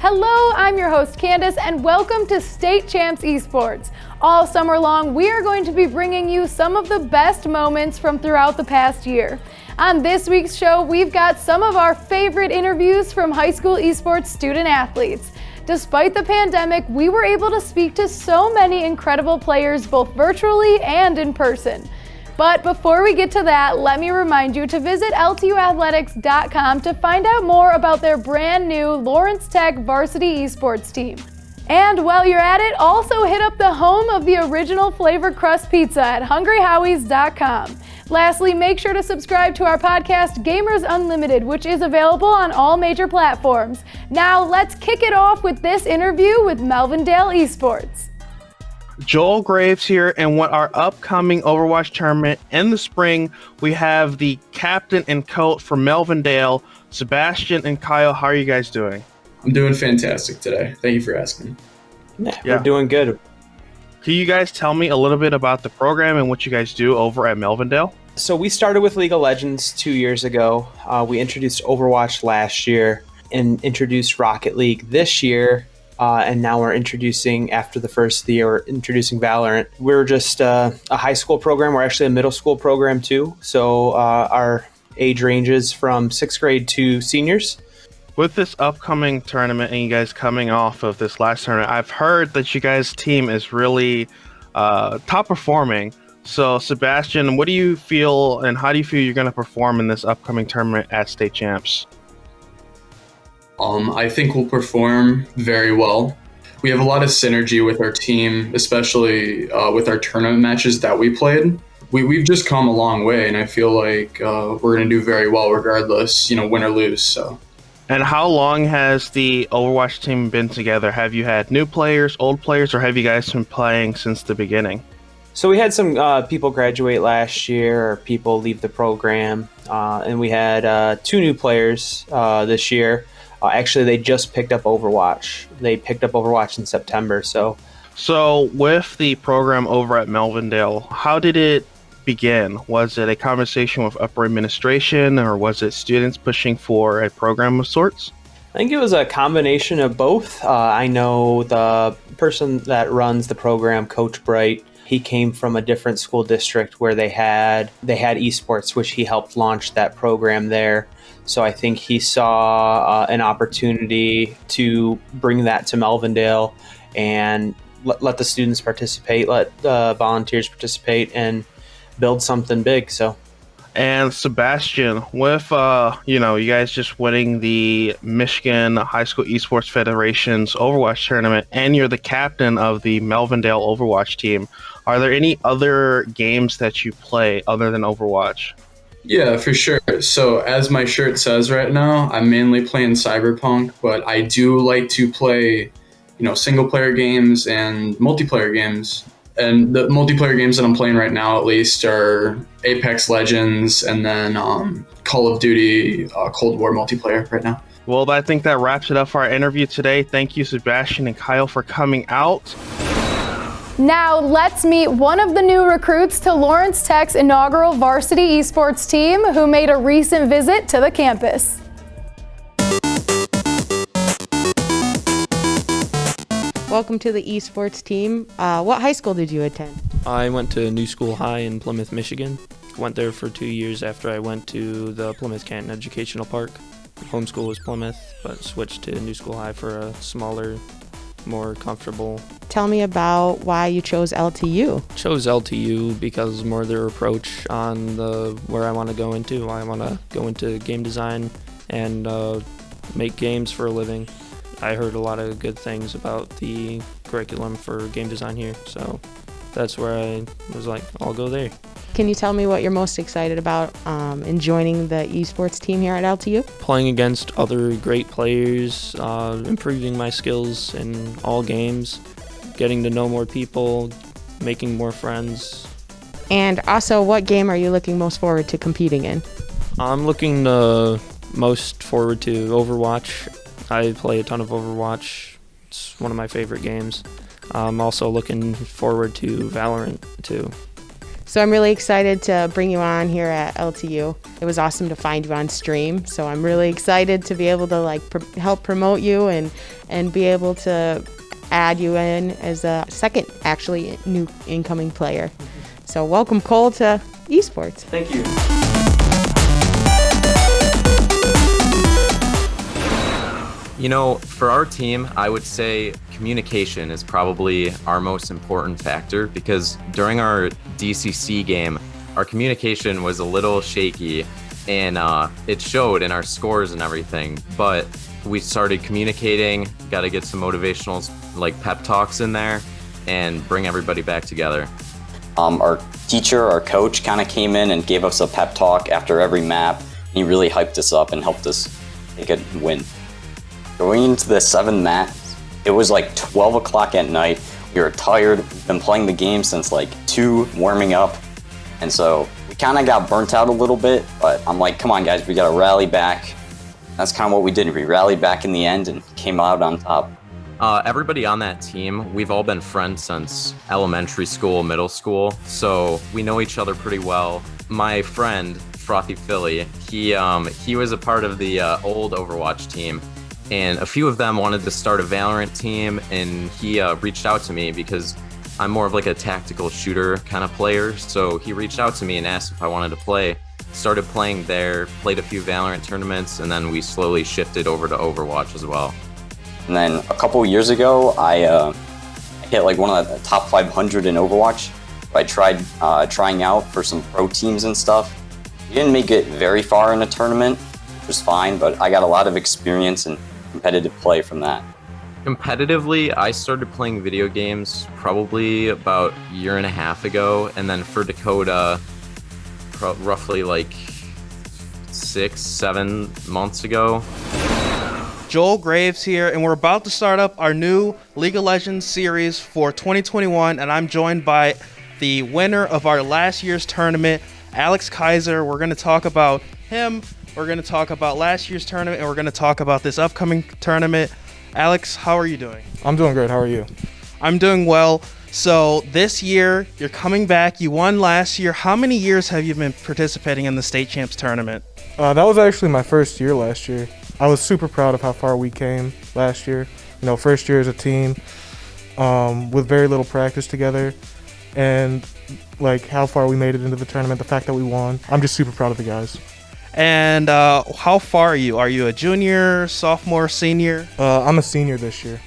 Hello, I'm your host Candace, and welcome to State Champs Esports. All summer long, we are going to be bringing you some of the best moments from throughout the past year. On this week's show, we've got some of our favorite interviews from high school esports student athletes. Despite the pandemic, we were able to speak to so many incredible players both virtually and in person. But before we get to that, let me remind you to visit LTUathletics.com to find out more about their brand new Lawrence Tech varsity esports team. And while you're at it, also hit up the home of the original flavor crust pizza at hungryhowies.com. Lastly, make sure to subscribe to our podcast, Gamers Unlimited, which is available on all major platforms. Now, let's kick it off with this interview with Melvindale Esports. Joel Graves here, and with our upcoming Overwatch tournament in the spring, we have the captain and coach for Melvindale, Sebastian and Kyle. How are you guys doing? I'm doing fantastic today. Thank you for asking. Yeah, we're doing good. Can you guys tell me a little bit about the program and what you guys do over at Melvindale? So we started with League of Legends 2 years ago. We introduced Overwatch last year and introduced Rocket League this year. And now we're introducing, after the first year, we're introducing Valorant. We're just a high school program. We're actually a middle school program too. So our age ranges from 6th grade to seniors. With this upcoming tournament and you guys coming off of this last tournament, I've heard that you guys' team is really top performing. So Sebastian, what do you feel and how do you feel you're going to perform in this upcoming tournament at State Champs? I think we'll perform very well. We have a lot of synergy with our team, especially with our tournament matches that we played. We've just come a long way, and I feel like we're going to do very well regardless, win or lose. So. And how long has the Overwatch team been together? Have you had new players, old players, or have you guys been playing since the beginning? So we had some people graduate last year, or people leave the program, and we had 2 new players this year. Actually, they just picked up Overwatch. They picked up Overwatch in September. So with the program over at Melvindale, how did it begin? Was it a conversation with upper administration, or was it students pushing for a program of sorts? I think it was a combination of both. I know the person that runs the program, Coach Bright, he came from a different school district where they had esports, which he helped launch that program there. So I think he saw an opportunity to bring that to Melvindale and let the students participate, let the volunteers participate, and build something big. And Sebastian, with you guys just winning the Michigan High School Esports Federation's Overwatch tournament, and you're the captain of the Melvindale Overwatch team, are there any other games that you play other than Overwatch? Yeah, for sure. So as my shirt says right now, I'm mainly playing Cyberpunk, but I do like to play, single player games and multiplayer games. And the multiplayer games that I'm playing right now, at least, are Apex Legends and then Call of Duty Cold War multiplayer right now. Well, I think that wraps it up for our interview today. Thank you, Sebastian and Kyle, for coming out. Now let's meet one of the new recruits to Lawrence Tech's inaugural varsity esports team who made a recent visit to the campus. Welcome to the esports team. What high school did you attend? I went to New School High in Plymouth, Michigan. Went there for 2 years after I went to the Plymouth Canton Educational Park. Home school was Plymouth, but switched to New School High for a smaller, more comfortable. Tell me about why you chose LTU. Chose LTU because more their approach on where I want to go into. I want to go into game design and make games for a living. I heard a lot of good things about the curriculum for game design here, so that's where I was like, I'll go there. Can you tell me what you're most excited about in joining the esports team here at LTU? Playing against other great players, improving my skills in all games, getting to know more people, making more friends. And also, what game are you looking most forward to competing in? I'm looking most forward to Overwatch. I play a ton of Overwatch. It's one of my favorite games. I'm also looking forward to Valorant too. So I'm really excited to bring you on here at LTU. It was awesome to find you on stream. So I'm really excited to be able to help promote you and be able to add you in as a second, actually, new incoming player. So welcome, Cole, to Esports. Thank you. You know, for our team, I would say communication is probably our most important factor, because during our DCC game, our communication was a little shaky, and it showed in our scores and everything. But we started communicating, got to get some motivational pep talks in there and bring everybody back together. Our teacher, our coach, kind of came in and gave us a pep talk after every map. He really hyped us up and helped us take a win. Going into the 7th map, it was 12 o'clock at night. We were tired. We've been playing the game since 2, warming up. And so we kind of got burnt out a little bit, but I'm like, come on guys, we got to rally back. That's kind of what we did. We rallied back in the end and came out on top. Everybody on that team, we've all been friends since elementary school, middle school, so we know each other pretty well. My friend, Frothy Philly, he was a part of the old Overwatch team, and a few of them wanted to start a Valorant team, and he reached out to me because I'm more of a tactical shooter kind of player, so he reached out to me and asked if I wanted to play. Started playing there, played a few Valorant tournaments, and then we slowly shifted over to Overwatch as well. And then a couple years ago, I hit one of the top 500 in Overwatch. I tried trying out for some pro teams and stuff. We didn't make it very far in a tournament, which was fine, but I got a lot of experience and competitive play from that. Competitively, I started playing video games probably about a year and a half ago, and then for Dakota, roughly 6-7 months ago. Joel Graves here, and we're about to start up our new League of Legends series for 2021, and I'm joined by the winner of our last year's tournament, Alex Kaiser. We're going to talk about him, we're going to talk about last year's tournament, and we're going to talk about this upcoming tournament. Alex, how are you doing? I'm doing great. How are you? I'm doing well. So this year, you're coming back. You won last year. How many years have you been participating in the State Champs tournament? That was actually my first year last year. I was super proud of how far we came last year. First year as a team, with very little practice together, and how far we made it into the tournament, the fact that we won. I'm just super proud of the guys. And how far are you? Are you a junior, sophomore, senior? I'm a senior this year.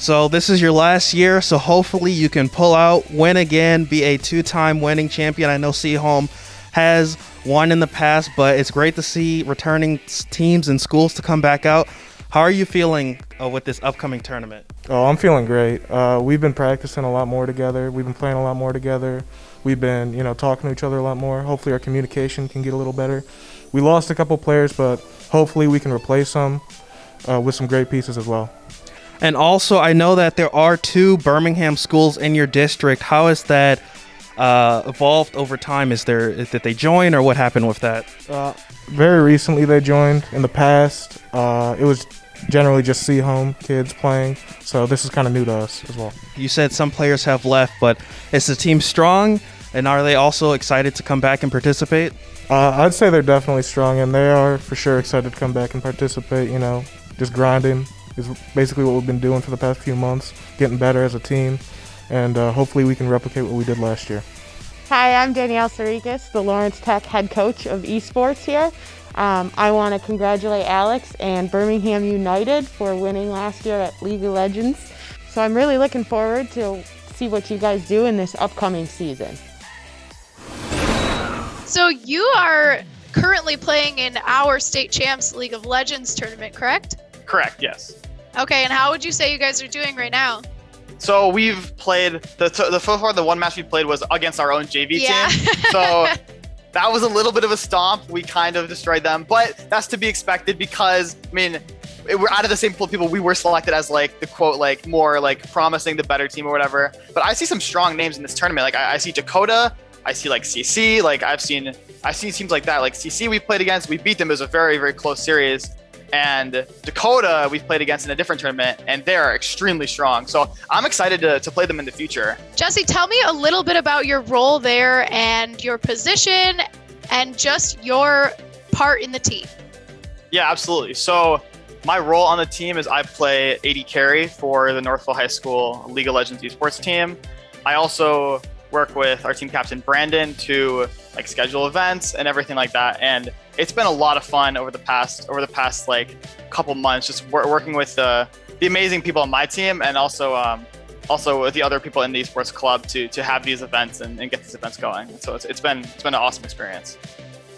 So this is your last year, so hopefully you can pull out, win again, be a 2-time winning champion. I know Seaholm has won in the past, but it's great to see returning teams and schools to come back out. How are you feeling with this upcoming tournament? Oh, I'm feeling great. We've been practicing a lot more together. We've been playing a lot more together. We've been, talking to each other a lot more. Hopefully our communication can get a little better. We lost a couple players, but hopefully we can replace them with some great pieces as well. And also, I know that there are 2 Birmingham schools in your district. How has that evolved over time? Did they join, or what happened with that? Very recently they joined. In the past, it was generally just Seaholm kids playing, so this is kind of new to us as well. You said some players have left, but is the team strong, and are they also excited to come back and participate? I'd say they're definitely strong, and they are for sure excited to come back and participate. Just grinding is basically what we've been doing for the past few months, getting better as a team, and hopefully we can replicate what we did last year. Hi, I'm Danielle Sarikis, the Lawrence Tech head coach of Esports here. I want to congratulate Alex and Birmingham United for winning last year at League of Legends. So I'm really looking forward to see what you guys do in this upcoming season. So you are currently playing in our State Champs League of Legends tournament, correct? Correct, yes. Okay, and how would you say you guys are doing right now? So we've played, the one match we played was against our own JV team. So that was a little bit of a stomp. We kind of destroyed them, but that's to be expected because, we're out of the same pool of people. We were selected as the quote, more promising, the better team or whatever. But I see some strong names in this tournament. I see Dakota, I see CC, I've seen teams like that. CC we played against, we beat them. It was a very, very close series. And Dakota, we've played against in a different tournament, and they're extremely strong. So I'm excited to play them in the future. Jesse, tell me a little bit about your role there and your position and just your part in the team. Yeah, absolutely. So my role on the team is I play AD carry for the Northville High School League of Legends esports team. I also work with our team captain Brandon to like schedule events and everything like that. And it's been a lot of fun over the past like couple months, just working with the amazing people on my team, and also with the other people in the esports club to have these events and get these events going. So it's been an awesome experience.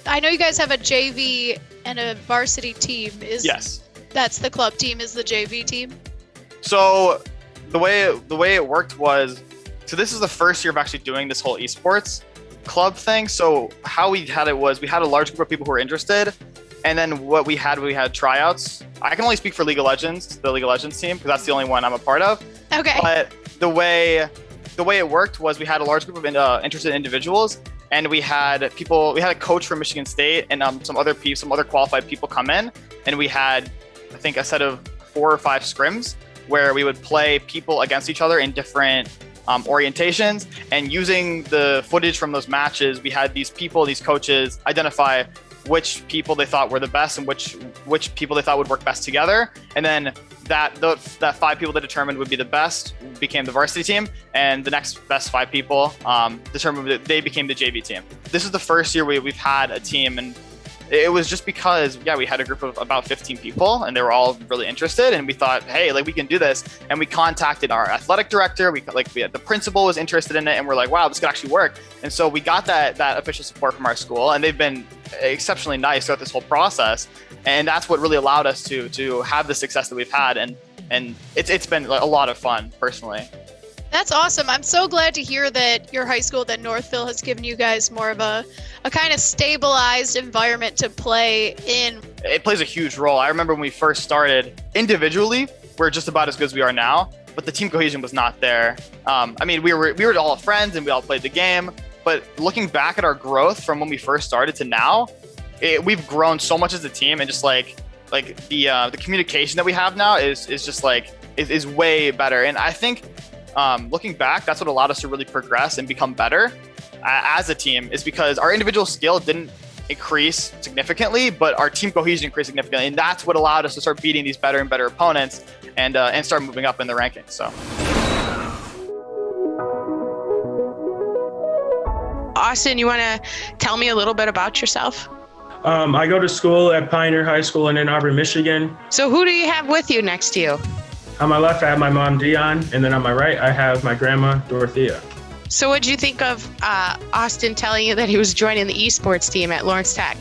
I know you guys have a JV and a varsity team. Yes. That's the club team is the JV team. So the way it worked was, so this is the first year of actually doing this whole esports club thing. So how we had it was we had a large group of people who were interested, and then we had tryouts. I can only speak for League of Legends, the League of Legends team, because that's the only one I'm a part of. Okay. But the way it worked was we had a large group of interested individuals, and we had a coach from Michigan State and some other qualified people come in, and we had, I think, a set of 4 or 5 scrims where we would play people against each other in different orientations, and using the footage from those matches, we had these coaches identify which people they thought were the best and which people they thought would work best together, and then that 5 people that determined would be the best became the varsity team, and the next best 5 people determined that they became the JV team. This is the first year we've had a team, and it was just because, we had a group of about 15 people, and they were all really interested, and we thought, hey, like, we can do this. And we contacted our athletic director. We had the principal was interested in it, and we're like, wow, this could actually work. And so we got that official support from our school, and they've been exceptionally nice throughout this whole process. And that's what really allowed us to have the success that we've had. And it's been a lot of fun, personally. That's awesome. I'm so glad to hear that your high school, that Northville, has given you guys more of a kind of stabilized environment to play in. It plays a huge role. I remember when we first started, individually, we're just about as good as we are now, but the team cohesion was not there. We were all friends and we all played the game, but looking back at our growth from when we first started to now, we've grown so much as a team, and just like the communication that we have now is just is way better. And I think looking back, that's what allowed us to really progress and become better as a team, is because our individual skill didn't increase significantly, but our team cohesion increased significantly, and that's what allowed us to start beating these better and better opponents and start moving up in the rankings. So, Austin, you want to tell me a little bit about yourself? I go to school at Pioneer High School in Ann Arbor, Michigan. So who do you have with you next to you? On my left, I have my mom, Dion, and then on my right, I have my grandma, Dorothea. So what did you think of Austin telling you that he was joining the esports team at Lawrence Tech?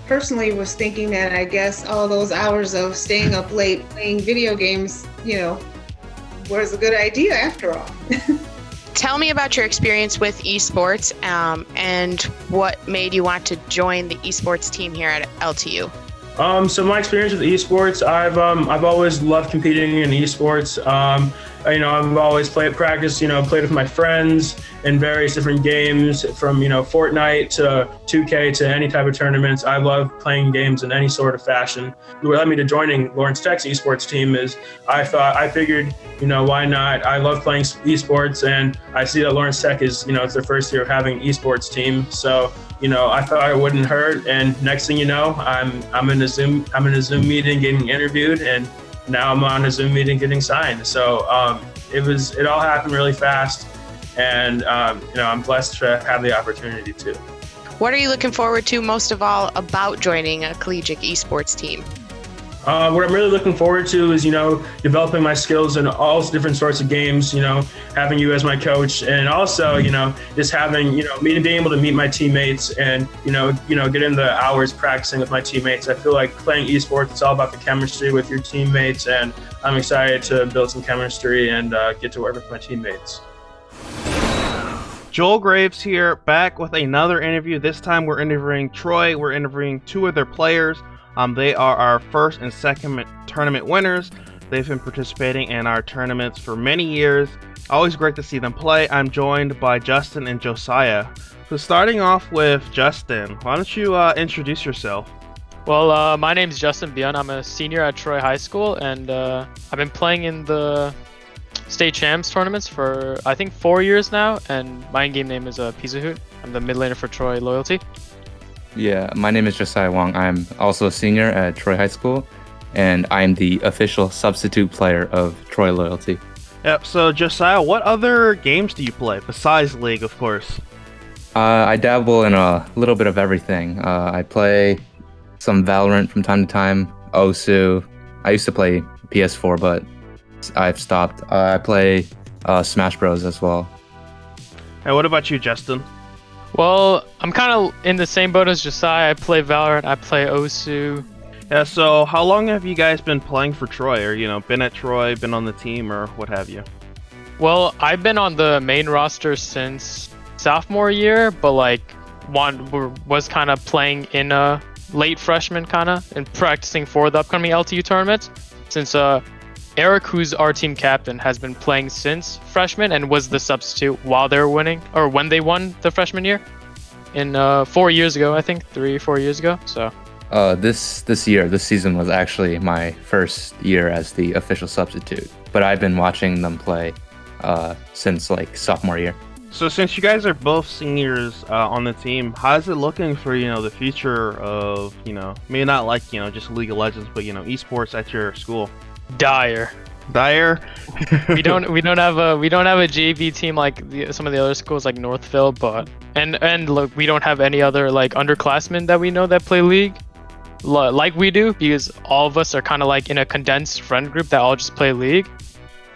Personally, was thinking that I guess all those hours of staying up late playing video games, was a good idea after all. Tell me about your experience with esports and what made you want to join the esports team here at LTU. So my experience with esports, I've always loved competing in esports. I've always played with my friends in various different games, from Fortnite to 2K to any type of tournaments. I love playing games in any sort of fashion. What led me to joining Lawrence Tech's esports team is I figured, why not? I love playing esports, and I see that Lawrence Tech is, it's their first year of having an esports team. So I thought it wouldn't hurt, and next thing you know, I'm in a Zoom meeting getting interviewed, and now I'm on a Zoom meeting getting signed. So it all happened really fast, and I'm blessed to have the opportunity to. What are you looking forward to most of all about joining a collegiate esports team? What I'm really looking forward to is, developing my skills in all different sorts of games, having you as my coach, and also, just having, being able to meet my teammates and, get in the hours practicing with my teammates. I feel like playing esports, it's all about the chemistry with your teammates, and I'm excited to build some chemistry and get to work with my teammates. Joel Graves here, back with another interview. This time we're interviewing Troy. We're interviewing 2 of their players. They are our first and second tournament winners. They've been participating in our tournaments for many years. Always great to see them play. I'm joined by Justin and Josiah. So starting off with Justin, why don't you introduce yourself? Well, my name's Justin Bion. I'm a senior at Troy High School, and I've been playing in the state champs tournaments for I think 4 years now, and my in-game name is Pizza Hoot. I'm the mid laner for Troy Loyalty. Yeah, my name is Josiah Wong. I'm also a senior at Troy High School, and I'm the official substitute player of Troy Loyalty. Yep, so Josiah, what other games do you play, besides League, of course? I dabble in a little bit of everything. I play some Valorant from time to time, Osu. I used to play PS4, but I've stopped. I play Smash Bros as well. And what about you, Justin? Well, I'm kind of in the same boat as Josiah. I play Valorant, I play Osu. Yeah, so how long have you guys been playing for Troy? Or, been at Troy, been on the team, or what have you? Well, I've been on the main roster since sophomore year, but was kind of playing in a late freshman and practicing for the upcoming LTU tournaments, since Eric, who's our team captain, has been playing since freshman and was the substitute while they were winning, or when they won the freshman year in 4 years ago, I think 3-4 years ago. So this season was actually my first year as the official substitute, but I've been watching them play since sophomore year. So since you guys are both seniors on the team, how's it looking for the future of maybe not just League of Legends, but esports at your school? Dire. we don't have a JV team like some of the other schools like Northville, but and look, we don't have any other underclassmen that we know that play League like we do, because all of us are kind of in a condensed friend group that all just play League.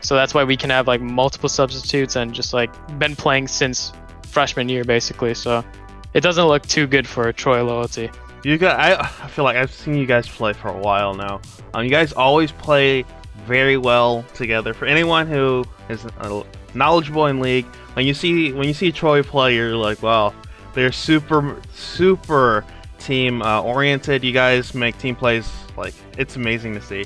So that's why we can have multiple substitutes and just been playing since freshman year basically. So it doesn't look too good for Troy Loyalty. I feel like I've seen you guys play for a while now. You guys always play very well together. For anyone who is knowledgeable in League, when you see Troy play, you're like, wow, they're super team oriented. You guys make team plays it's amazing to see.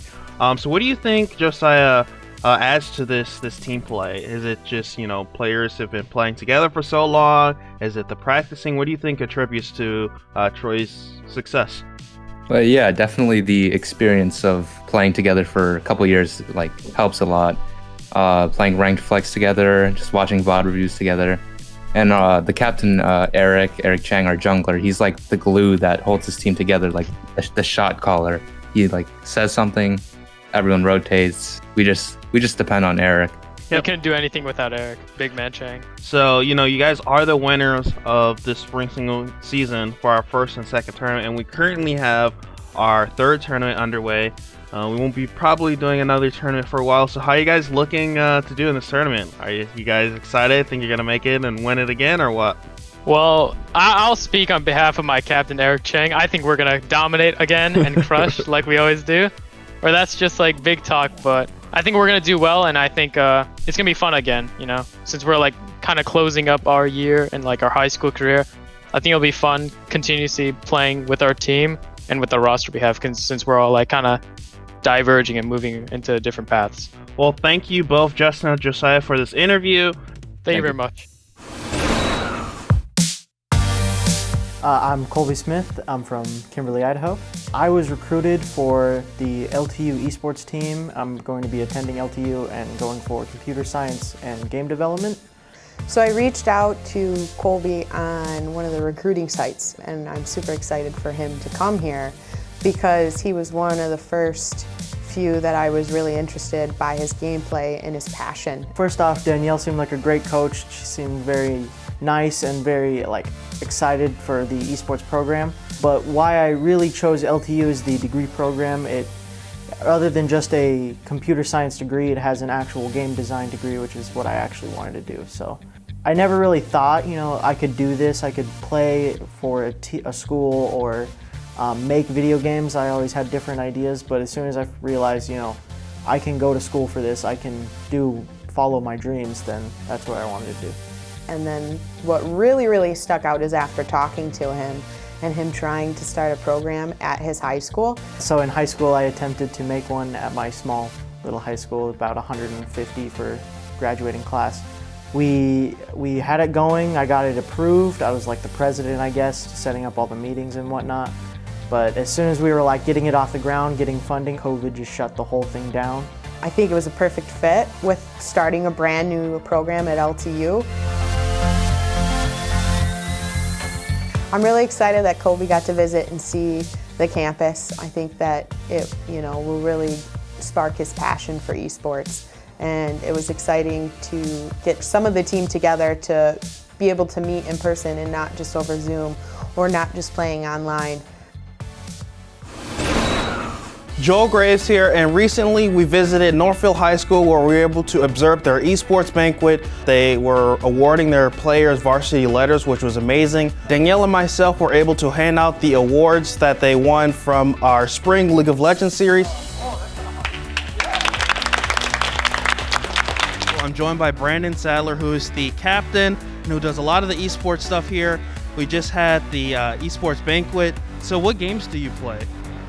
So what do you think, Josiah, adds to this team play? Is it just players have been playing together for so long? Is it the practicing? What do you think attributes to Troy's success? Well, yeah, definitely the experience of playing together for a couple years helps a lot. Playing ranked flex together, just watching VOD reviews together, and the captain Eric Chang, our jungler, he's the glue that holds his team together, the shot caller. He says something, everyone rotates. We just depend on Eric. We couldn't do anything without Eric, big man Chang. So, you guys are the winners of this spring single season for our first and second tournament, and we currently have our third tournament underway. We won't be probably doing another tournament for a while, so how are you guys looking to do in this tournament? Are you guys excited? Think you're going to make it and win it again, or what? Well, I'll speak on behalf of my captain, Eric Chang. I think we're going to dominate again and crush like we always do. Or that's just big talk, but I think we're going to do well, and I think it's going to be fun again, since we're kind of closing up our year and our high school career. I think it'll be fun continuously playing with our team and with the roster we have, since we're all kind of diverging and moving into different paths. Well, thank you both, Justin and Josiah, for this interview. Thank you very much. I'm Colby Smith. I'm from Kimberly, Idaho. I was recruited for the LTU Esports team. I'm going to be attending LTU and going for computer science and game development. So I reached out to Colby on one of the recruiting sites, and I'm super excited for him to come here because he was one of the first few that I was really interested by his gameplay and his passion. First off, Danielle seemed like a great coach. She seemed very nice and very excited for the esports program. But why I really chose LTU is the degree program. Other than just a computer science degree, it has an actual game design degree, which is what I actually wanted to do. So I never really thought, I could do this. I could play for a school or make video games. I always had different ideas, but as soon as I realized, I can go to school for this, I can follow my dreams, then that's what I wanted to do. And then what really stuck out is after talking to him and him trying to start a program at his high school. So in high school, I attempted to make one at my small little high school, about 150 for graduating class. We had it going, I got it approved. I was the president, I guess, setting up all the meetings and whatnot. But as soon as we were like getting it off the ground, getting funding, COVID just shut the whole thing down. I think it was a perfect fit with starting a brand new program at LTU. I'm really excited that Colby got to visit and see the campus. I think that it, will really spark his passion for esports. And it was exciting to get some of the team together to be able to meet in person and not just over Zoom or not just playing online. Joel Graves here, and recently we visited Northville High School where we were able to observe their esports banquet. They were awarding their players varsity letters, which was amazing. Danielle and myself were able to hand out the awards that they won from our spring League of Legends series. I'm joined by Brandon Sadler, who is the captain and who does a lot of the esports stuff here. We just had the esports banquet. So what games do you play?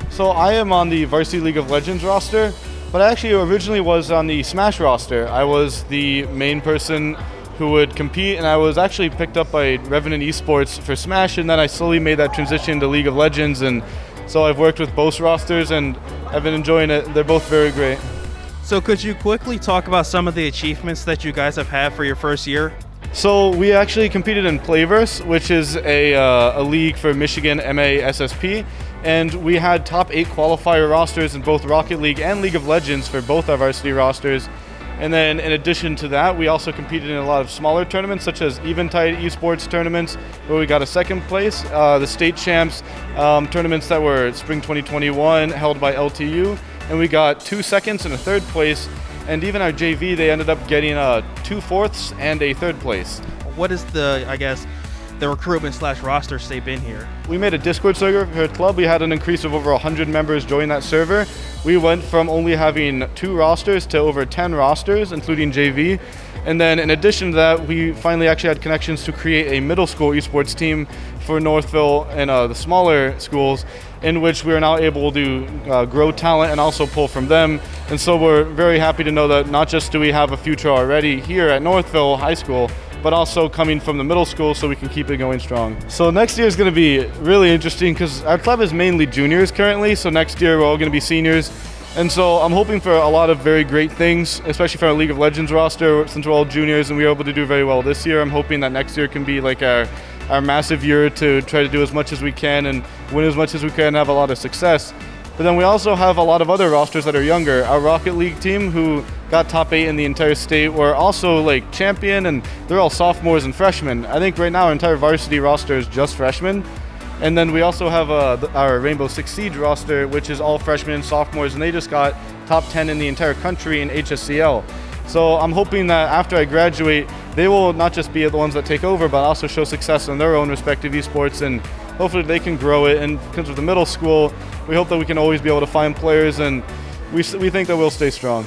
So I am on the Varsity League of Legends roster, but I actually originally was on the Smash roster. I was the main person who would compete, and I was actually picked up by Revenant Esports for Smash, and then I slowly made that transition to League of Legends, and so I've worked with both rosters, and I've been enjoying it. They're both very great. So could you quickly talk about some of the achievements that you guys have had for your first year? So we actually competed in Playverse, which is a league for Michigan MASSP, and we had top 8 qualifier rosters in both Rocket League and League of Legends for both our varsity rosters. And then in addition to that, we also competed in a lot of smaller tournaments, such as Eventide Esports tournaments, where we got a 2nd place, the state champs tournaments that were spring 2021 held by LTU, and we got 2 seconds and a 3rd place. And even our JV, they ended up getting 2 fourths and a 3rd place. What is the recruitment / roster say been here? We made a Discord server for our club. We had an increase of over 100 members join that server. We went from only having 2 rosters to over 10 rosters, including JV. And then in addition to that, we finally actually had connections to create a middle school esports team for Northville and the smaller schools, in which we are now able to grow talent and also pull from them. And so we're very happy to know that not just do we have a future already here at Northville High School, but also coming from the middle school so we can keep it going strong. So next year is going to be really interesting because our club is mainly juniors currently, so next year we're all going to be seniors. And so I'm hoping for a lot of very great things, especially for our League of Legends roster, since we're all juniors and we were able to do very well this year. I'm hoping that next year can be like our massive year to try to do as much as we can and win as much as we can and have a lot of success. But then we also have a lot of other rosters that are younger. Our Rocket League team, who got top 8 in the entire state, were also like champion, and they're all sophomores and freshmen. I think right now our entire varsity roster is just freshmen. And then we also have our Rainbow Six Siege roster, which is all freshmen and sophomores, and they just got top 10 in the entire country in HSCL. So I'm hoping that after I graduate, they will not just be the ones that take over, but also show success in their own respective esports, and hopefully they can grow it. And because of the middle school, we hope that we can always be able to find players, and we think that we'll stay strong.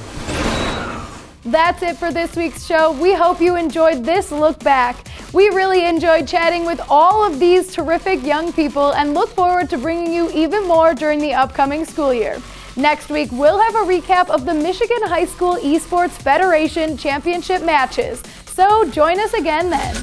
That's it for this week's show. We hope you enjoyed this look back. We really enjoyed chatting with all of these terrific young people and look forward to bringing you even more during the upcoming school year. Next week, we'll have a recap of the Michigan High School Esports Federation Championship matches. So join us again then.